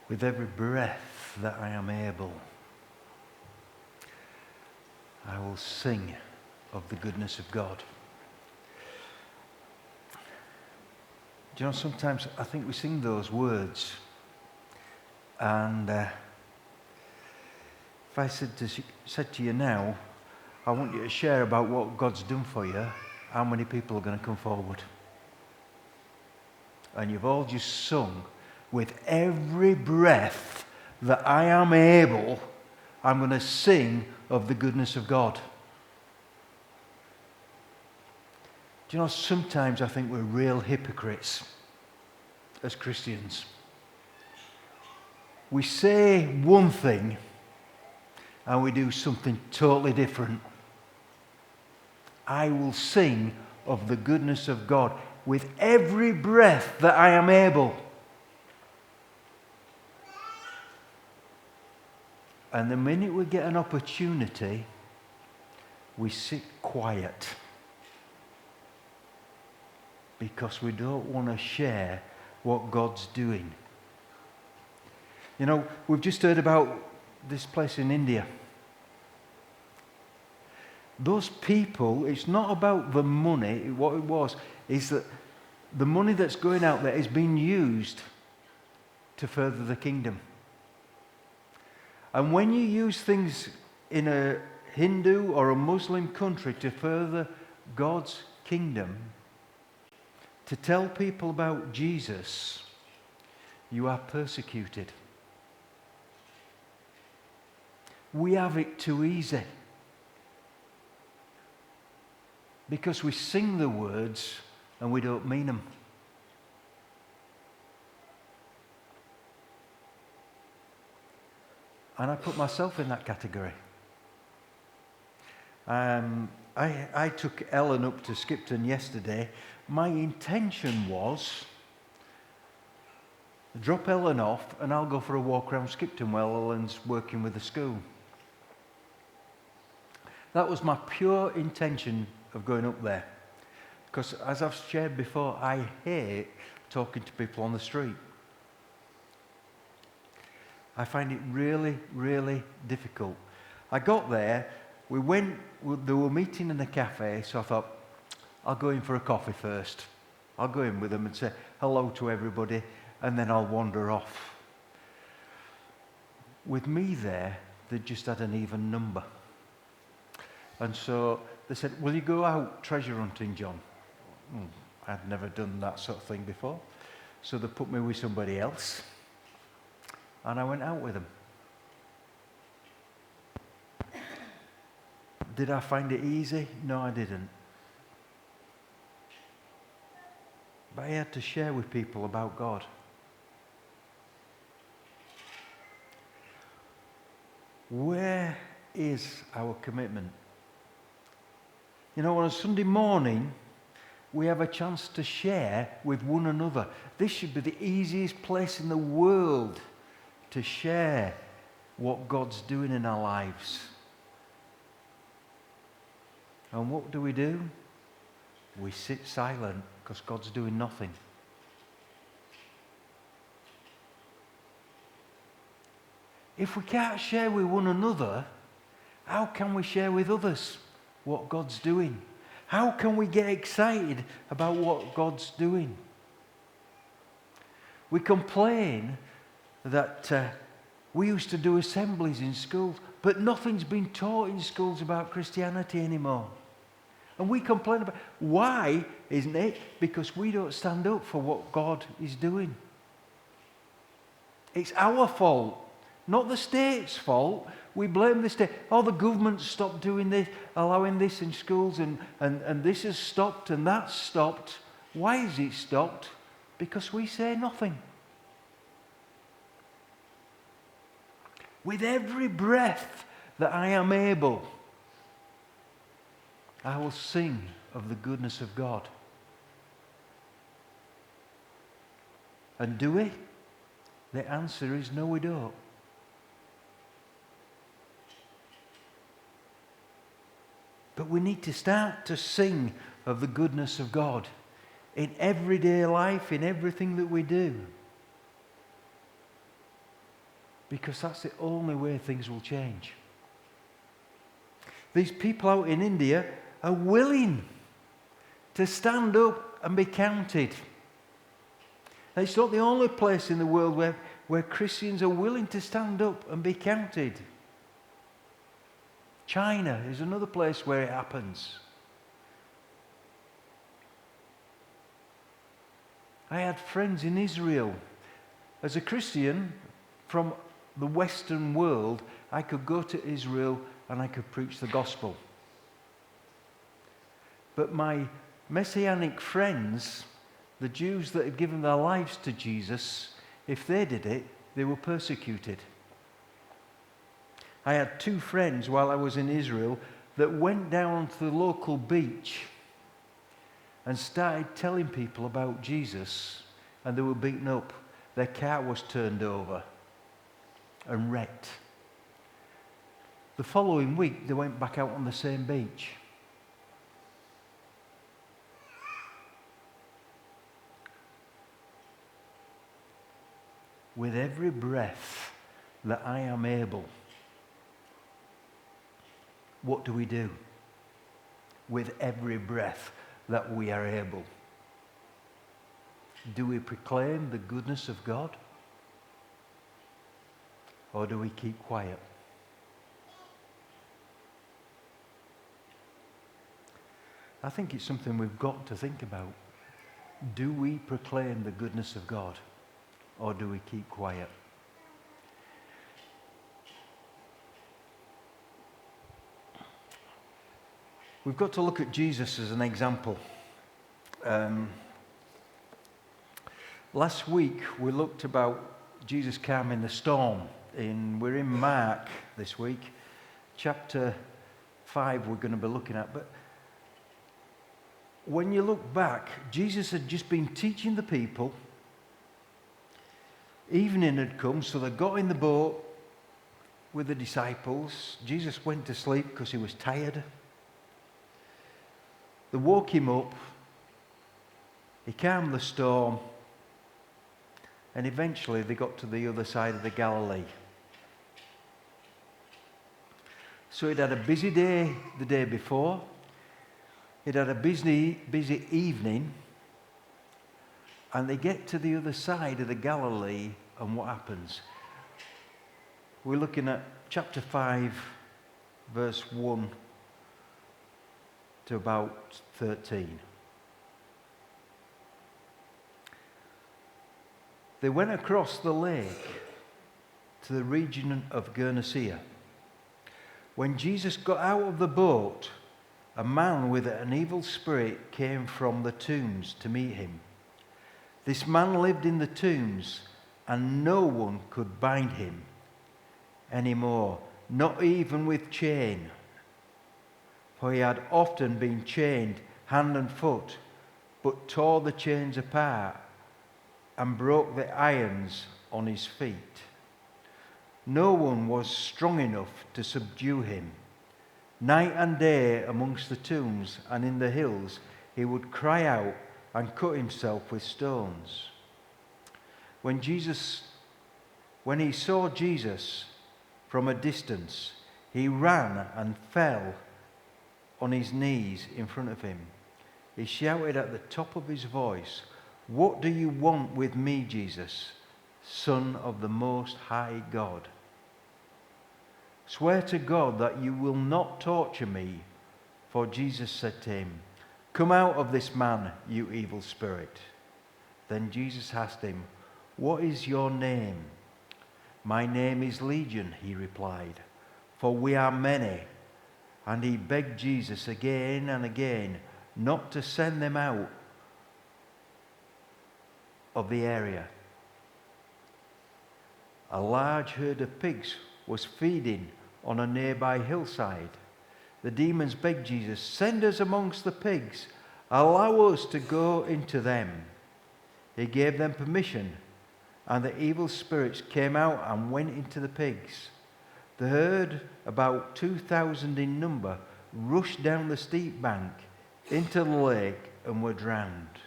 With every breath that I am able, I will sing of the goodness of God. Do you know, sometimes I think we sing those words, and if I said to you now, I want you to share about what God's done for you, how many people are going to come forward? And you've all just sung, with every breath that I am able, I'm going to sing of the goodness of God. Do you know, sometimes I think we're real hypocrites as Christians. We say one thing and we do something totally different. I will sing of the goodness of God with every breath that I am able. And the minute we get an opportunity, we sit quiet because we don't want to share what God's doing. You know, we've just heard about this place in India. Those people, it's not about the money. What it was is that the money that's going out there is being used to further the kingdom. And when you use things in a Hindu or a Muslim country to further God's kingdom, to tell people about Jesus, you are persecuted. We have it too easy because we sing the words and we don't mean them. And I put myself in that category. I took Ellen up to Skipton yesterday. My intention was drop Ellen off and I'll go for a walk around Skipton while Ellen's working with the school. That was my pure intention of going up there. Because as I've shared before, I hate talking to people on the street. I find it really, really difficult. I got there, they were meeting in a cafe, so I thought, I'll go in for a coffee first. I'll go in with them and say hello to everybody, and then I'll wander off. With me there, they just had an even number. And so they said, will you go out treasure hunting, John? I'd never done that sort of thing before. So they put me with somebody else. And I went out with them. Did I find it easy? No, I didn't. But I had to share with people about God. Where is our commitment? You know, on a Sunday morning, we have a chance to share with one another. This should be the easiest place in the world to share what God's doing in our lives. And what do? We sit silent because God's doing nothing. If we can't share with one another, how can we share with others what God's doing? How can we get excited about what God's doing? We complain that we used to do assemblies in schools, but nothing's been taught in schools about Christianity anymore. And we complain about why, isn't it? Because we don't stand up for what God is doing. It's our fault, not the state's fault. We blame the state. Oh, the government stopped doing this, allowing this in schools, and this has stopped and that's stopped. Why is it stopped? Because we say nothing. With every breath that I am able, I will sing of the goodness of God. And do we? The answer is no, we don't. But we need to start to sing of the goodness of God in everyday life, in everything that we do. because that's the only way things will change. These people out in India are willing to stand up and be counted. And it's not the only place in the world where Christians are willing to stand up and be counted. China is another place where it happens. I had friends in Israel. As a Christian from the Western world, I could go to Israel and I could preach the gospel. But my Messianic friends, the Jews that had given their lives to Jesus, if they did it, they were persecuted. I had 2 friends while I was in Israel that went down to the local beach and started telling people about Jesus, and they were beaten up. Their car was turned over and wrecked. The following week, they went back out on the same beach. With every breath that I am able, what do we do? With every breath that we are able, do we proclaim the goodness of God? Or do we keep quiet? I think it's something we've got to think about. Do we proclaim the goodness of God? Or do we keep quiet? We've got to look at Jesus as an example. Last week we looked about Jesus calming the storm. We're in Mark this week. Chapter 5 we're going to be looking at. But when you look back, Jesus had just been teaching the people. Evening had come, so they got in the boat with the disciples. Jesus went to sleep because he was tired. They woke him up. He calmed the storm. And eventually they got to the other side of the Galilee. So he'd had a busy day the day before. He'd had a busy evening. And they get to the other side of the Galilee, and what happens? We're looking at chapter 5, verse 1 to about 13. They went across the lake to the region of Gennesaret. When Jesus got out of the boat, a man with an evil spirit came from the tombs to meet him. This man lived in the tombs, and no one could bind him anymore, not even with chain. For he had often been chained hand and foot, but tore the chains apart and broke the irons on his feet. No one was strong enough to subdue him. Night and day amongst the tombs and in the hills, he would cry out and cut himself with stones. When he saw Jesus from a distance, he ran and fell on his knees in front of him. He shouted at the top of his voice, "What do you want with me, Jesus, Son of the Most High God? Swear to God that you will not torture me." For Jesus said to him, "Come out of this man, you evil spirit." Then Jesus asked him, "What is your name?" "My name is Legion," he replied, "for we are many." And he begged Jesus again and again not to send them out of the area. A large herd of pigs was feeding on a nearby hillside. The demons begged Jesus, "Send us amongst the pigs. Allow us to go into them." He gave them permission, and the evil spirits came out and went into the pigs. The herd, about 2,000 in number, rushed down the steep bank into the lake and were drowned.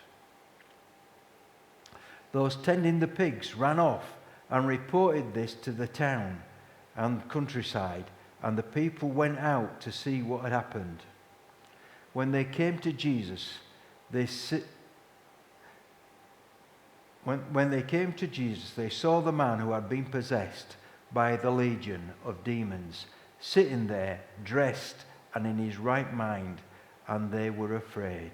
Those tending the pigs ran off and reported this to the town and countryside, and the people went out to see what had happened. When they came to Jesus, they saw the man who had been possessed by the legion of demons sitting there, dressed and in his right mind, and they were afraid.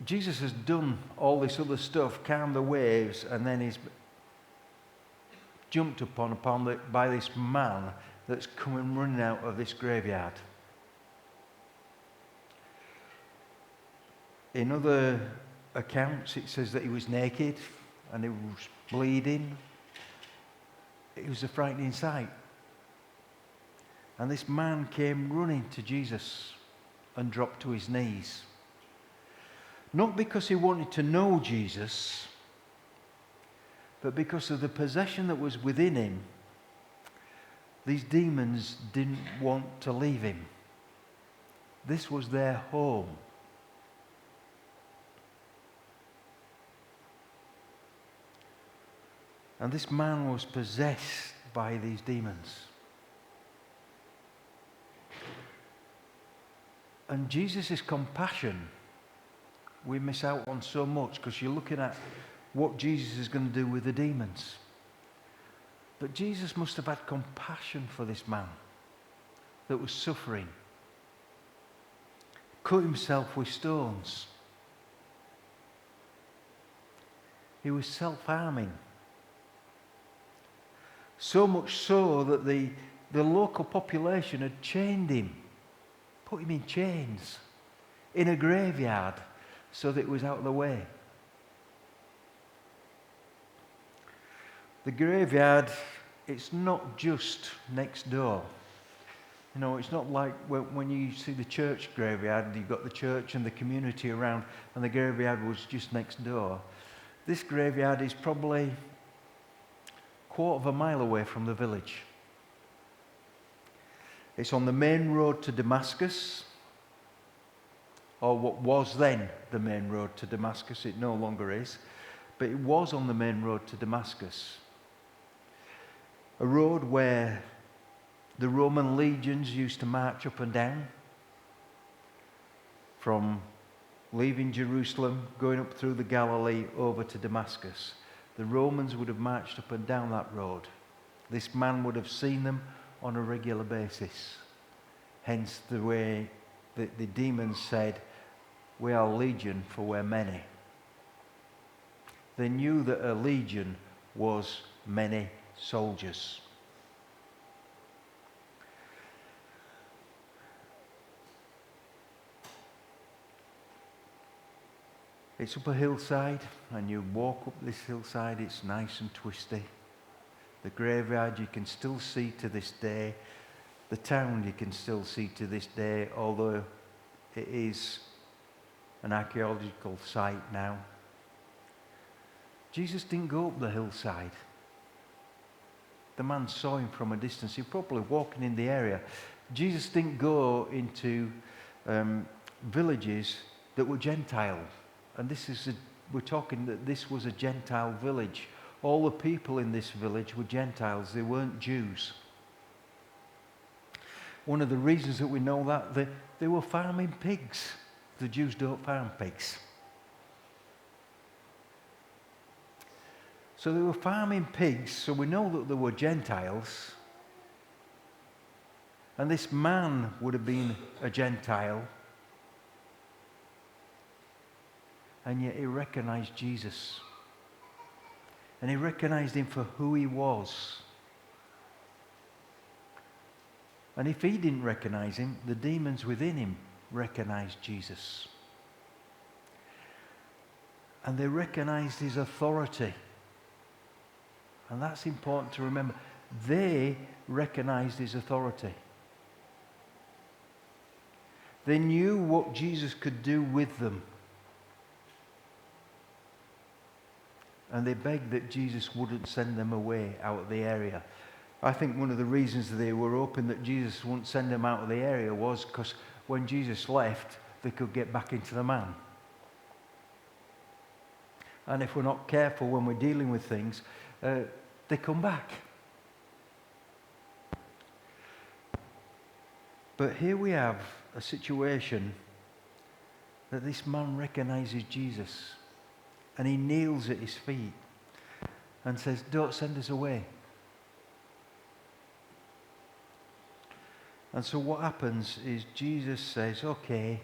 Jesus has done all this other stuff, calmed the waves, and then he's jumped upon by this man that's coming running out of this graveyard. In other accounts, it says that he was naked and he was bleeding. It was a frightening sight. And this man came running to Jesus and dropped to his knees. Not because he wanted to know Jesus, but because of the possession that was within him. These demons didn't want to leave him. This was their home. And this man was possessed by these demons. And Jesus' compassion, we miss out on so much because you're looking at what Jesus is going to do with the demons. But Jesus must have had compassion for this man that was suffering. Cut himself with stones. He was self-harming. So much so that the local population had chained him, put him in chains, in a graveyard, so that it was out of the way. The graveyard, it's not just next door. You know, it's not like when you see the church graveyard, you've got the church and the community around, and the graveyard was just next door. This graveyard is probably a quarter of a mile away from the village. It's on the main road to Damascus, or what was then the main road to Damascus. It no longer is, but it was on the main road to Damascus. A road where the Roman legions used to march up and down from leaving Jerusalem, going up through the Galilee over to Damascus. The Romans would have marched up and down that road. This man would have seen them on a regular basis. Hence the way that the demons said, "We are legion, for we're many." They knew that a legion was many soldiers. It's up a hillside, and you walk up this hillside, it's nice and twisty. The graveyard you can still see to this day. The town you can still see to this day, although it is an archaeological site now. Jesus didn't go up the hillside. The man saw him from a distance. He was probably walking in the area. Jesus didn't go into villages that were Gentile. And we're talking that this was a Gentile village. All the people in this village were Gentiles. They weren't Jews. One of the reasons that we know that, they were farming pigs. The Jews don't farm pigs. So they were farming pigs, so we know that they were Gentiles. And this man would have been a Gentile. And yet he recognized Jesus. And he recognized him for who he was. And if he didn't recognize him, the demons within him recognized Jesus. And they recognized his authority. And that's important to remember. They recognized his authority. They knew what Jesus could do with them. And they begged that Jesus wouldn't send them away out of the area. I think one of the reasons they were hoping that Jesus wouldn't send them out of the area was because when Jesus left, they could get back into the man. And if we're not careful when we're dealing with things, they come back. But here we have a situation that this man recognizes Jesus, and he kneels at his feet and says, "Don't send us away." And so what happens is Jesus says, "Okay."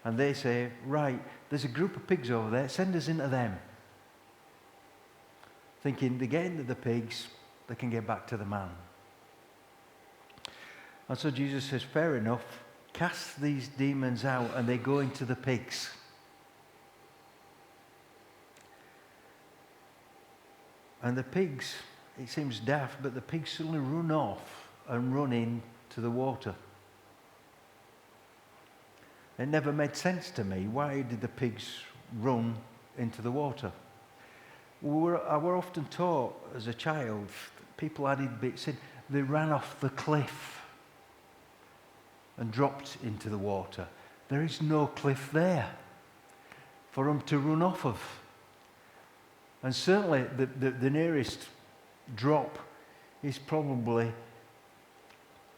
And they say, "Right, there's a group of pigs over there, send us into them." Thinking they get into the pigs, they can get back to the man. And so Jesus says, "Fair enough, cast these demons out," and they go into the pigs. And the pigs, it seems daft, but the pigs suddenly run off and run into the water. It never made sense to me. Why did the pigs run into the water? I were often taught as a child, people added bits in, they ran off the cliff and dropped into the water. There is no cliff there for them to run off of. And certainly the nearest drop is probably,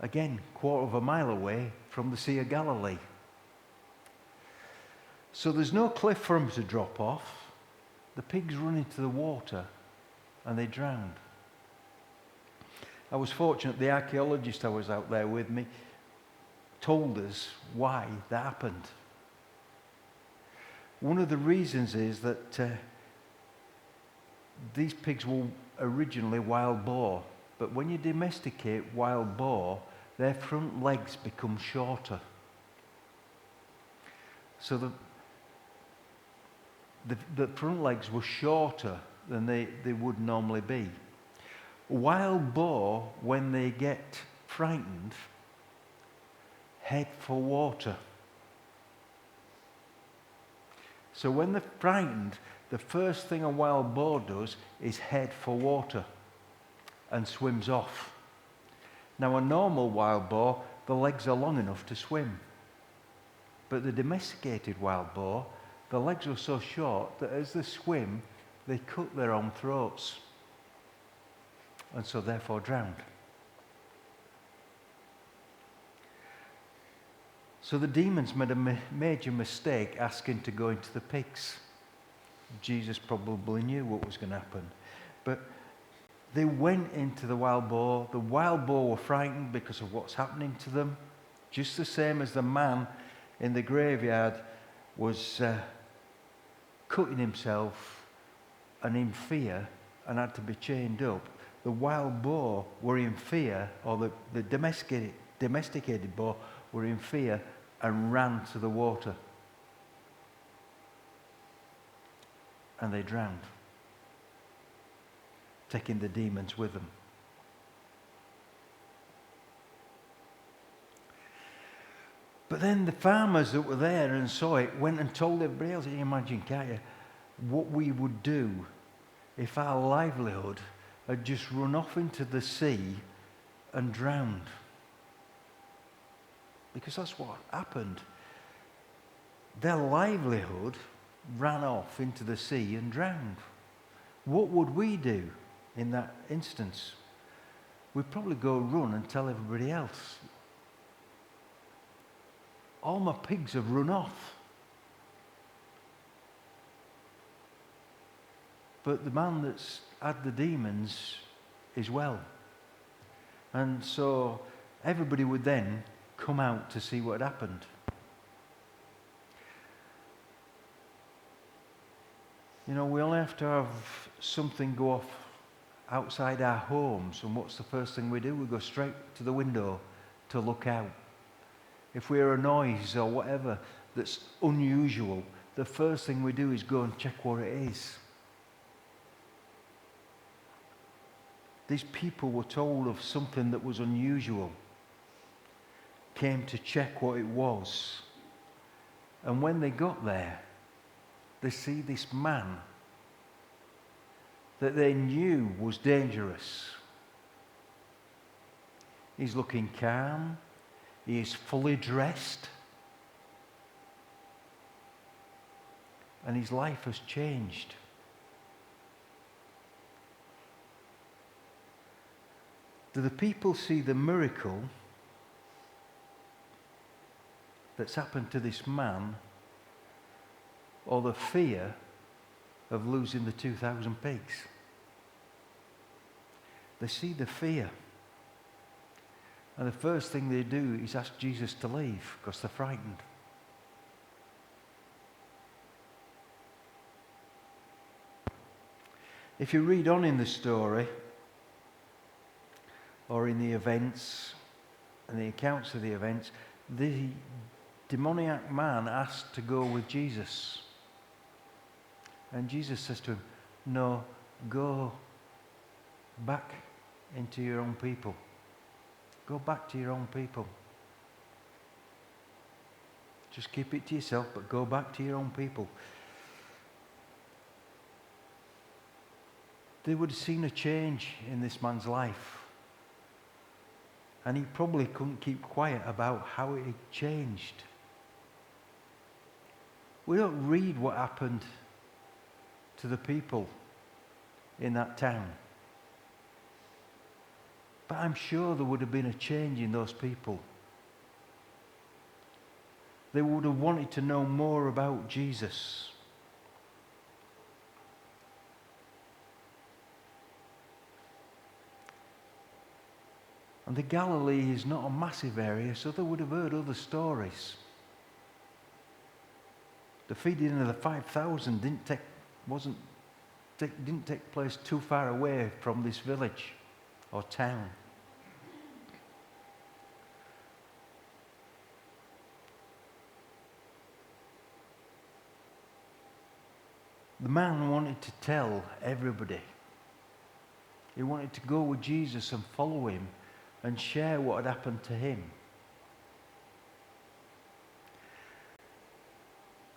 again, 1/4 mile away from the Sea of Galilee. So there's no cliff for them to drop off. The pigs run into the water and they drowned. I was fortunate, the archaeologist I was out there with me told us why that happened. One of the reasons is that these pigs were originally wild boar, but when you domesticate wild boar, their front legs become shorter. So the front legs were shorter than they would normally be. Wild boar, when they get frightened, head for water. So when they're frightened, the first thing a wild boar does is head for water and swims off. Now a normal wild boar, the legs are long enough to swim. But the domesticated wild boar, the legs are so short that as they swim, they cut their own throats and so therefore drowned. So the demons made a major mistake asking to go into the pigs. Jesus probably knew what was going to happen. But they went into the wild boar. The wild boar were frightened because of what's happening to them. Just the same as the man in the graveyard was cutting himself and in fear and had to be chained up. The wild boar were in fear, or the domesticated boar were in fear and ran to the water. And they drowned, taking the demons with them. But then the farmers that were there and saw it went and told everybody else. You imagine, can't you, what we would do if our livelihood had just run off into the sea and drowned? Because that's what happened. Their livelihood ran off into the sea and drowned. What would we do in that instance? We'd probably go run and tell everybody else, all my pigs have run off. But the man that's had the demons is well. And so everybody would then come out to see what had happened. You know, we only have to have something go off outside our homes, and what's the first thing we do? We go straight to the window to look out. If we hear a noise or whatever that's unusual, the first thing we do is go and check what it is. These people were told of something that was unusual, came to check what it was. And when they got there, they see this man that they knew was dangerous. He's looking calm. He is fully dressed. and his life has changed. Do the people see the miracle that's happened to this man, or the fear of losing the 2,000 pigs? They see the fear. And the first thing they do is ask Jesus to leave because they're frightened. If you read on in the story, or in the events, and the accounts of the events, the demoniac man asked to go with Jesus. And Jesus says to him, no, go back into your own people. Go back to your own people. Just keep it to yourself, but go back to your own people. They would have seen a change in this man's life. And he probably couldn't keep quiet about how it had changed. We don't read what happened to the people in that town. But I'm sure there would have been a change in those people. They would have wanted to know more about Jesus. And the Galilee is not a massive area, so they would have heard other stories. The feeding of the 5,000 didn't take place too far away from this village or town. The man wanted to tell everybody. He wanted to go with Jesus and follow him and share what had happened to him.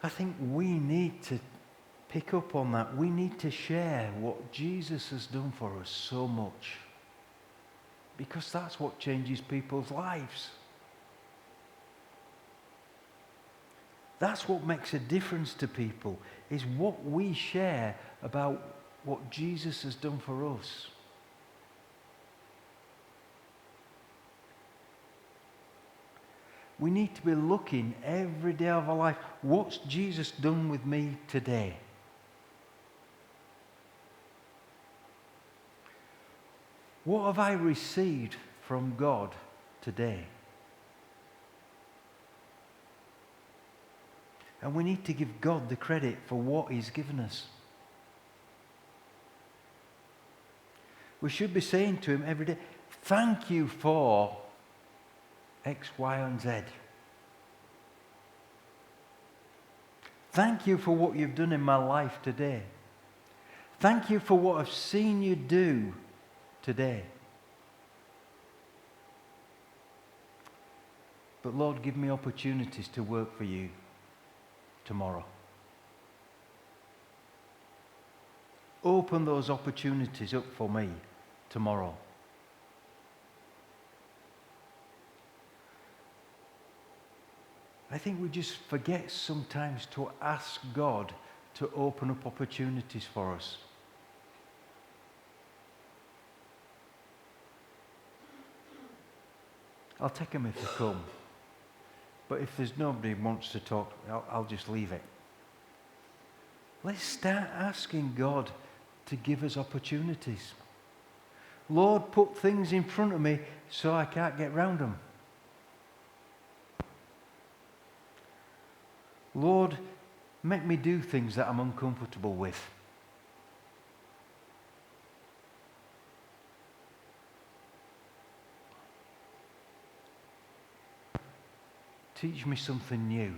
I think we need to pick up on that. We need to share what Jesus has done for us so much. Because that's what changes people's lives. That's what makes a difference to people, is what we share about what Jesus has done for us. We need to be looking every day of our life, what's Jesus done with me today? What have I received from God today? And we need to give God the credit for what he's given us. We should be saying to him every day, thank you for X, Y, and Z. Thank you for what you've done in my life today. Thank you for what I've seen you do today. But Lord, give me opportunities to work for you tomorrow. Open those opportunities up for me tomorrow. I think we just forget sometimes to ask God to open up opportunities for us. I'll take them if they come. But if there's nobody who wants to talk, I'll just leave it. Let's start asking God to give us opportunities. Lord, put things in front of me so I can't get round them. Lord, make me do things that I'm uncomfortable with. Teach me something new.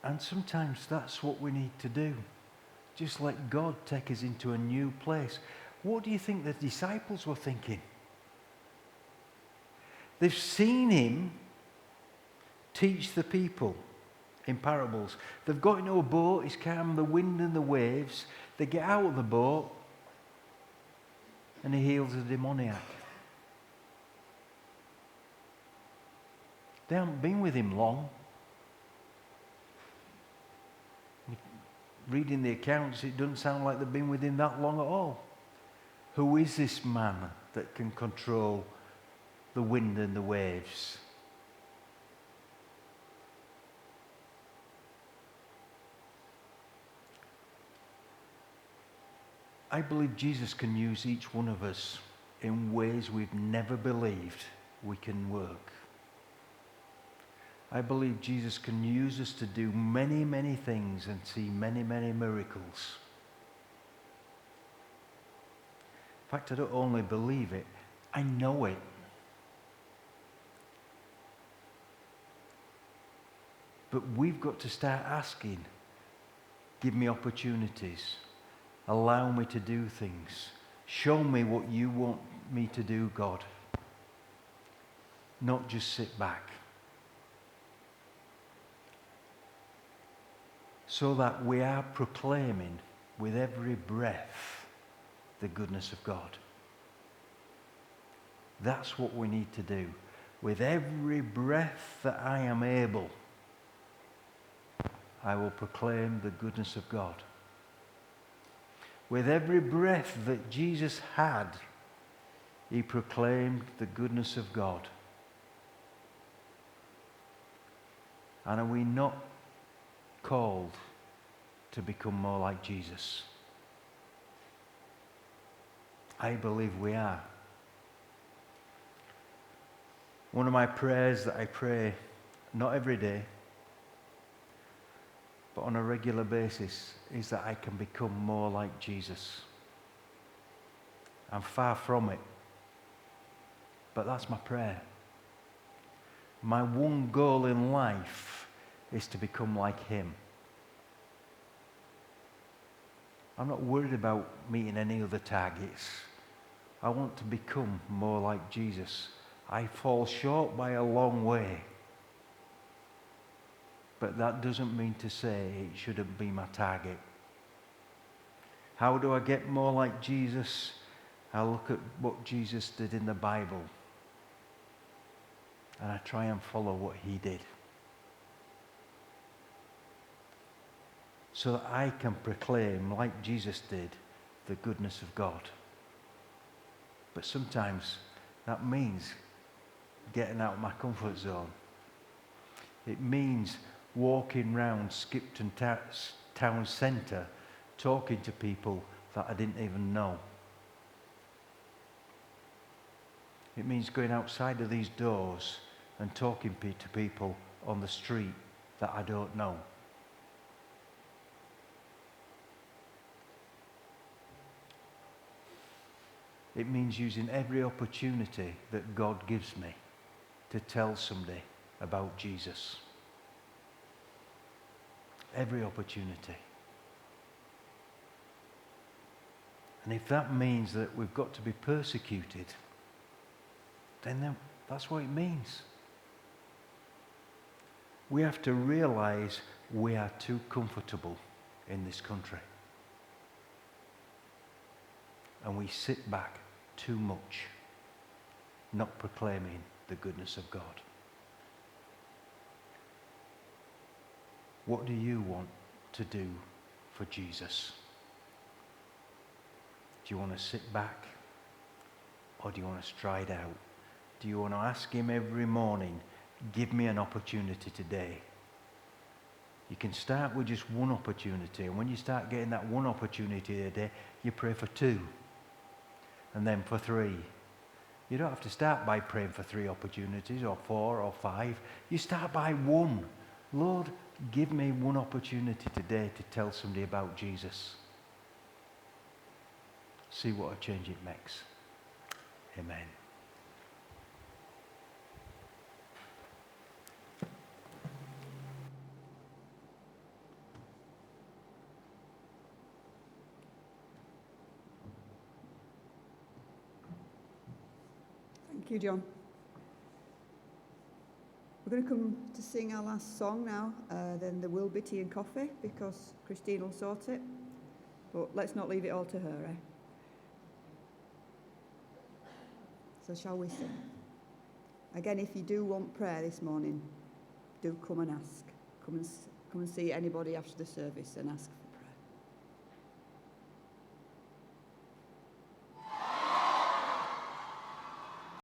And sometimes that's what we need to do. Just let God take us into a new place. What do you think the disciples were thinking? They've seen him teach the people in parables. They've got into a boat, he's calmed the wind and the waves. They get out of the boat and he heals the demoniac. They haven't been with him long. Reading the accounts, it doesn't sound like they've been with him that long at all. Who is this man that can control the wind and the waves? I believe Jesus can use each one of us in ways we've never believed we can work. I believe Jesus can use us to do many, many things and see many, many miracles. In fact, I don't only believe it, I know it. But we've got to start asking, give me opportunities. Allow me to do things. Show me what you want me to do, God. Not just sit back. So that we are proclaiming with every breath the goodness of God. That's what we need to do. With every breath that I am able, I will proclaim the goodness of God. With every breath that Jesus had, he proclaimed the goodness of God. And are we not called to become more like Jesus? I believe we are. One of my prayers that I pray, not every day, but on a regular basis, is that I can become more like Jesus. I'm far from it, but that's my prayer. My one goal in life is to become like him. I'm not worried about meeting any other targets. I want to become more like Jesus. I fall short by a long way. But that doesn't mean to say it shouldn't be my target. How do I get more like Jesus? I look at what Jesus did in the Bible. And I try and follow what he did. So that I can proclaim, like Jesus did, the goodness of God. But sometimes that means getting out of my comfort zone. It means walking round Skipton town centre, talking to people that I didn't even know. It means going outside of these doors and talking to people on the street that I don't know. It means using every opportunity that God gives me to tell somebody about Jesus. Every opportunity. And if that means that we've got to be persecuted, then that's what it means. We have to realize we are too comfortable in this country. And we sit back too much, not proclaiming the goodness of God. What do you want to do for Jesus? Do you want to sit back, or do you want to stride out? Do you want to ask him every morning, give me an opportunity today? You can start with just one opportunity, and when you start getting that one opportunity a day, you pray for 2, and then for 3. You don't have to start by praying for 3 opportunities, or 4, or 5. You start by 1. Lord, give me one opportunity today to tell somebody about Jesus. See what a change it makes. Amen. Thank you, John. We're going to come to sing our last song now. Then there will be tea and coffee because Christine will sort it. But let's not leave it all to her, eh? So shall we sing? Again, if you do want prayer this morning, do come and ask. Come and see anybody after the service and ask for